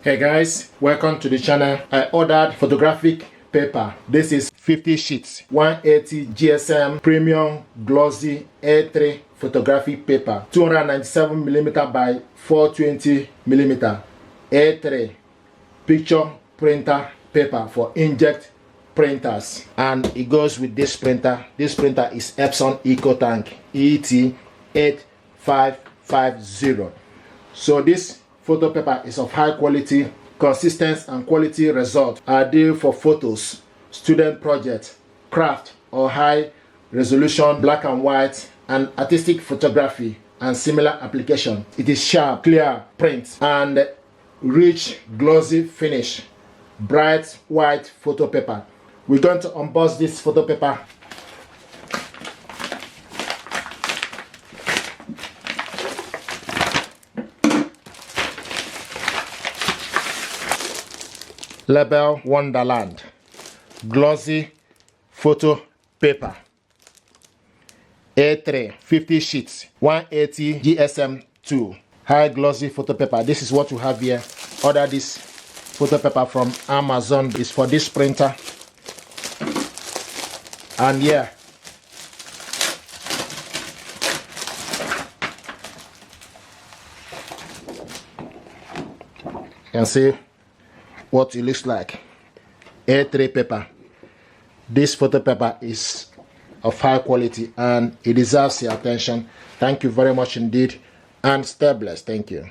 Hey guys, welcome to the channel. I ordered photographic paper. This is 50 sheets, 180 GSM premium glossy A3 photographic paper, 297mm by 420mm A3 picture printer paper for inkjet printers, and it goes with this printer. This printer is Epson EcoTank ET8550. So this photo paper is of high quality, consistency and quality result, ideal for photos, student projects, craft or high resolution black and white and artistic photography and similar application. It is sharp, clear print and rich glossy finish, bright white photo paper. We're going to unbox this photo paper. Labelwonderland glossy photo paper A3 50 sheets 180 GSM 2 high glossy photo paper. This is what you have here. Order this photo paper from Amazon. It's for this printer, and yeah, you can see what it looks like. A3 paper. This photo paper is of high quality and it deserves your attention. Thank you very much indeed, and stay blessed. Thank you.